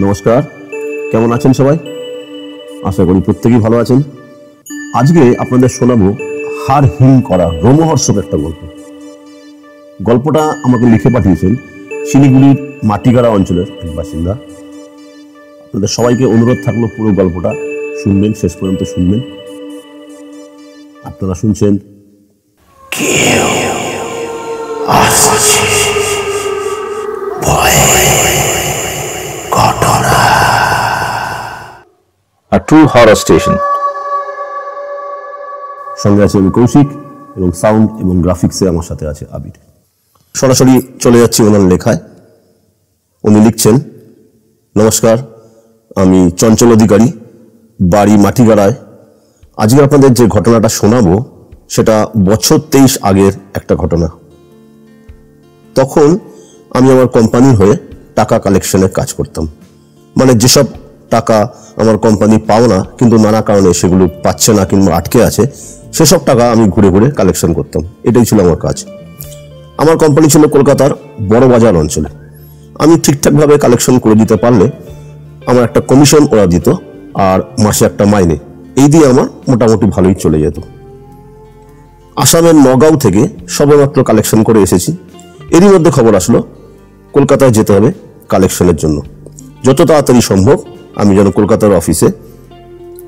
নমস্কার, কেমন আছেন সবাই? আশা করি প্রত্যেকেই ভালো আছেন। আজকে আপনাদের শোনাবো হাড় হিম করা রোমহর্ষক একটা গল্প। গল্পটা আমাকে লিখে পাঠিয়েছেন শিলিগুড়ির মাটিগাড়া অঞ্চলের এক বাসিন্দা। আপনাদের সবাইকে অনুরোধ থাকলো পুরো গল্পটা শুনবেন, শেষ পর্যন্ত শুনবেন। আপনারা শুনছেন A true horror station. সঙ্গে আছে আমি কৌশিক, এবং সাউন্ড এবং গ্রাফিক্সে আমার সাথে আছে আবির। সরাসরি চলে যাচ্ছি ওনার লেখায়। উনি লিখছেন, নমস্কার, আমি চঞ্চল অধিকারী, বাড়ি মাটিগাড়ায়। আজকে আপনাদের যে ঘটনাটা শোনাবো সেটা বছর 23 আগের একটা ঘটনা। তখন আমি আমার কোম্পানির হয়ে টাকা কালেকশনের কাজ করতাম। মানে যেসব টাকা আমার কোম্পানি পাও না, কিন্তু নানা কারণে সেগুলো পাচ্ছে না কিংবা আটকে আছে, সেসব টাকা আমি ঘুরে ঘুরে কালেকশন করতাম। এটাই ছিল আমার কাজ। আমার কোম্পানি ছিল কলকাতার বড় বাজার অঞ্চলে। আমি ঠিকঠাকভাবে কালেকশন করে দিতে পারলে আমার একটা কমিশন ওরা দিত, আর মাসে একটা মাইনে। এই দিয়ে আমার মোটামুটি ভালোই চলে যেত। আসামের নগাঁও থেকে সবেমাত্র কালেকশন করে এসেছি। এরই মধ্যে খবর আসলো কলকাতায় যেতে হবে কালেকশনের জন্য। যত তাড়াতাড়ি সম্ভব আমি যেন কলকাতার অফিসে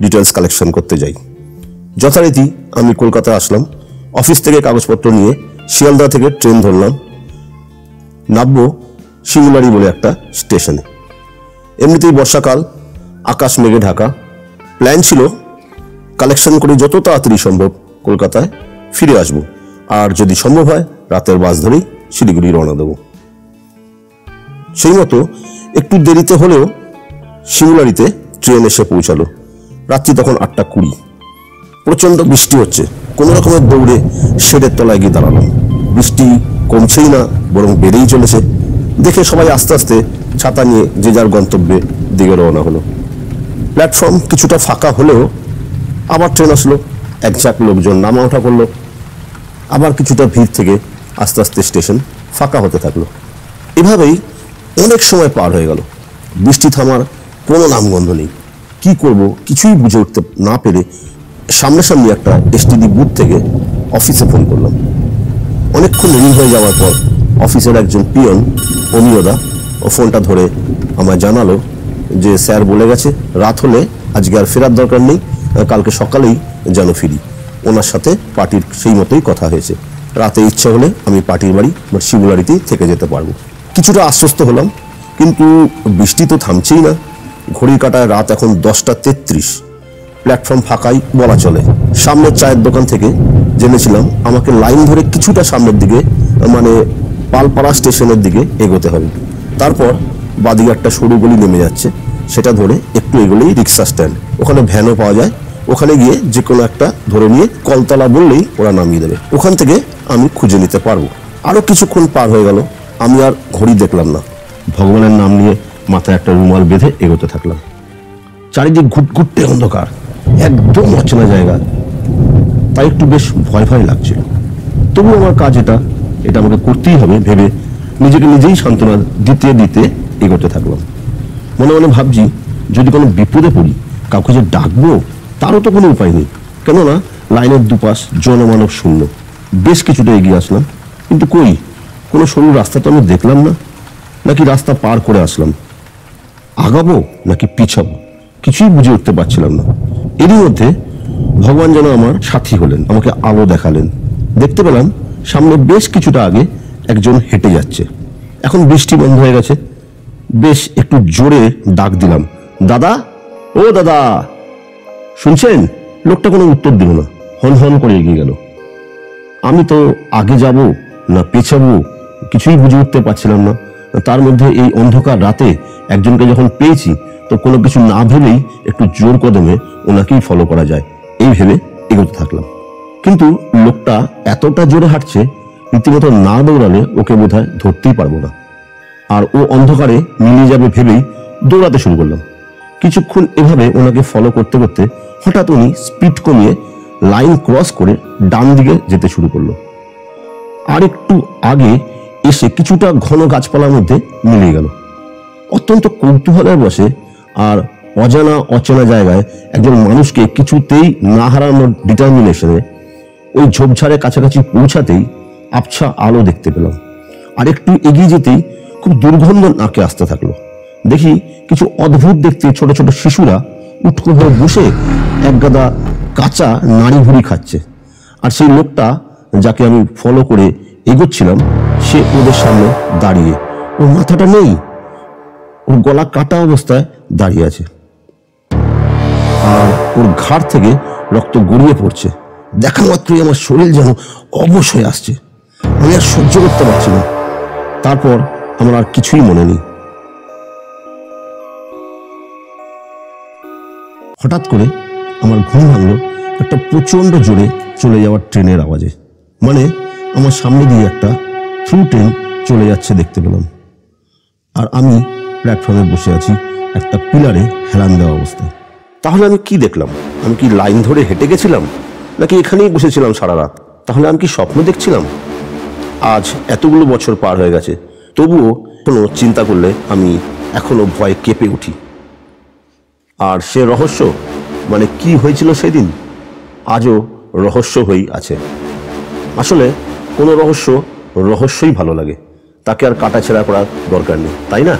ডিটেলস কালেকশন করতে যাই। যথারীতি আমি কলকাতায় আসলাম। অফিস থেকে কাগজপত্র নিয়ে শিয়ালদা থেকে ট্রেন ধরলাম। নামবো শিমুলারি বলে একটা স্টেশনে। এমনিতেই বর্ষাকাল, আকাশ মেঘে ঢাকা। প্ল্যান ছিল কালেকশন করে যত তাড়াতাড়ি সম্ভব কলকাতায় ফিরে আসব, আর যদি সম্ভব হয় রাতের বাস ধরেই শিলিগুড়ি রওনা দেব। সেই মতো একটু দেরিতে হলেও শিমুলারিতে ট্রেন এসে পৌঁছালো। রাত্রি তখন 8:20। প্রচন্ড বৃষ্টি হচ্ছে। কোন রকমের দৌড়ে শেডের তলায় গিয়ে দাঁড়ালাম। বৃষ্টি কমছেই না, বরং বেড়েই চলেছে। দেখে সবাই আস্তে আস্তে ছাতা নিয়ে যে যার গন্তব্যে দিকে রওনা হলো। প্ল্যাটফর্ম কিছুটা ফাঁকা হলেও আবার ট্রেন আসলো। এক ঝাঁক লোকজন নামা ওঠা করলো। আবার কিছুটা ভিড় থেকে আস্তে আস্তে স্টেশন ফাঁকা হতে থাকলো। এভাবেই অনেক সময় পার হয়ে গেল। বৃষ্টি থামার কোনো নামগন্ধ নেই। কি করব কিছুই বুঝে উঠতে না পেরে সামনাসামনি একটা এসটিডি বুথ থেকে অফিসে ফোন করলাম। অনেকক্ষণ রিং হয়ে যাওয়ার পর অফিসের একজন পিয়ন অমিয়দা ও ফোনটা ধরে আমায় জানালো যে স্যার বলে গেছে রাত হলে আজকে আর ফেরার দরকার নেই, কালকে সকালেই যেন ফিরি। ওনার সাথে পার্টির সেই মতোই কথা হয়েছে। রাতে ইচ্ছা হলে আমি পার্টির বাড়ি বা শিমুলারিতেই থেকে যেতে পারবো। কিছুটা আশ্বস্ত হলাম, কিন্তু বৃষ্টি তো থামছেই না। ঘড়ির কাঁটায় রাত এখন 10:33। প্ল্যাটফর্ম ফাঁকাই বলা চলে। সামনের চায়ের দোকান থেকে জেনেছিলাম আমাকে লাইন ধরে কিছুটা সামনের দিকে, মানে পালপাড়া স্টেশনের দিকে এগোতে হবে। তারপর বাদিকে একটা সরু গলি নেমে যাচ্ছে, সেটা ধরে একটু এগোলেই রিক্সা স্ট্যান্ড। ওখানে ভ্যানও পাওয়া যায়। ওখানে গিয়ে যে কোনো একটা ধরে নিয়ে কলতলা বললেই ওরা নামিয়ে দেবে। ওখান থেকে আমি খুঁজে নিতে পারবো। আরো কিছুক্ষণ পার হয়ে গেল। আমি আর ঘড়ি দেখলাম না। ভগবানের নাম নিয়ে মাথায় একটা রুমাল বেঁধে এগোতে থাকলাম। চারিদিক ঘুটঘুটে অন্ধকার, একদম অচেনা জায়গা। তাই একটু বেশ ভয় ভয় লাগছিল। তবু আমার কাজ এটা আমাকে করতেই হবে ভেবে নিজেকে নিজেই সান্ত্বনা দিতে দিতে এগোতে থাকলাম। মনে মনে ভাবছি, যদি কোনো বিপদে পড়ি কাউকে যে ডাকবো তারও তো কোনো উপায় নেই। কেননা লাইনের দুপাশ জনমানব শূন্য। বেশ কিছুটা এগিয়ে আসলাম, কিন্তু কই কোনো সরু রাস্তা তো আমি দেখলাম না। নাকি রাস্তা পার করে আসলাম, আগাবো নাকি পিছাবো কিছুই বুঝে উঠতে পারছিলাম না। এরই মধ্যে ভগবান যেন আমার সাথী হলেন, আমাকে আলো দেখালেন। দেখতে পেলাম সামনে বেশ কিছুটা আগে একজন হেঁটে যাচ্ছে। এখন বৃষ্টি বন্ধ হয়ে গেছে। বেশ একটু জোরে ডাক দিলাম, দাদা, ও দাদা, শুনছেন? লোকটা কোনো উত্তর দিল না, হন হন করে এগিয়ে গেল। আমি তো আগে যাব না পেছাবো কিছুই বুঝে উঠতে পারছিলাম না। তার মধ্যে এই অন্ধকার রাতে একজনকে যখন পেয়েছি, তো কোনো কিছু না ভেবেই একটু জোর কদমে ওনাকেই ফলো করা যায় এই ভেবে এগোতে থাকলাম। কিন্তু লোকটা এতটা জোরে হাঁটছে, রীতিমতো না দৌড়ালে ওকে বোধহয় ধরতেই পারবো না। আর ও অন্ধকারে মিলিয়ে যাবে ভেবেই দৌড়াতে শুরু করলাম। কিছুক্ষণ এভাবে ওনাকে ফলো করতে করতে হঠাৎ উনি স্পিড কমিয়ে লাইন ক্রস করে ডান দিকে যেতে শুরু করলো। আর একটু আগে এসে কিছুটা ঘন গাছপালার মধ্যে মিলিয়ে গেল। অত্যন্ত কৌতূহলের বসে আর অজানা অচেনা জায়গায় একজন মানুষকে কিছুতেই না হারানোর ডিটারমিনেশনে ওই ঝোপঝাড়ের কাছাকাছি পৌঁছাতেই আবছা আলো দেখতে পেলাম। আর একটু এগিয়ে যেতেই খুব দুর্গন্ধ নাকে আসতে থাকলো। দেখি কিছু অদ্ভুত দেখতে ছোট ছোট শিশুরা উঠকো হয়ে বসে এক গাদা কাঁচা নাড়ি ভুড়ি খাচ্ছে। আর সেই লোকটা যাকে আমি ফলো করে এগোচ্ছিলাম সে ওদের সামনে দাঁড়িয়ে, ওর মাথাটা নেই, ওর গলা কাটা অবস্থায় দাঁড়িয়ে আছে আর ওর ঘাড় থেকে রক্ত গড়িয়ে পড়ছে। দেখা মাত্রই আমার শরীর যেন অবশ হয়ে আসছে, আমি আর সহ্য করতে পারছি না। তারপর আমার আর কিছুই মনে নেই। হঠাৎ করে আমার ঘুম ভাঙলো একটা প্রচন্ড জোরে চলে যাওয়ার ট্রেনের আওয়াজে। মানে আমার সামনে দিয়ে একটা থ্রু ট্রেন চলে যাচ্ছে দেখতে পেলাম। আর আমি প্ল্যাটফর্মে বসে আছি একটা পিলারে হেলান দেওয়া অবস্থায়। তাহলে আমি কি দেখলাম? আমি কি লাইন ধরে হেঁটে গেছিলাম, নাকি এখানেই বসেছিলাম সারা রাত? তাহলে আমি কি স্বপ্ন দেখছিলাম? আজ এতগুলো বছর পার হয়ে গেছে, তবুও কোনো চিন্তা করলে আমি এখনো ভয়ে কেঁপে উঠি। আর সে রহস্য, মানে কি হয়েছিল সেদিন, আজও রহস্য হয়েই আছে। আসলে কোনো রহস্য রহস্যই ভালো লাগে, তাকে আর কাটাছেঁড়া করার দরকার নেই, তাই না?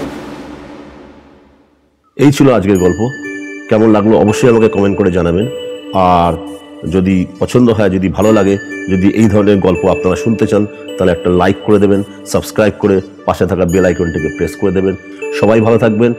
এই ছিল আজকের গল্প। কেমন লাগলো অবশ্যই আমাকে কমেন্ট করে জানাবেন। আর যদি পছন্দ হয়, যদি ভালো লাগে, যদি এই ধরনের গল্প আপনারা শুনতে চান, তাহলে একটা লাইক করে দেবেন, সাবস্ক্রাইব করে পাশে থাকা বেল আইকনটিকে প্রেস করে দেবেন। সবাই ভালো থাকবেন,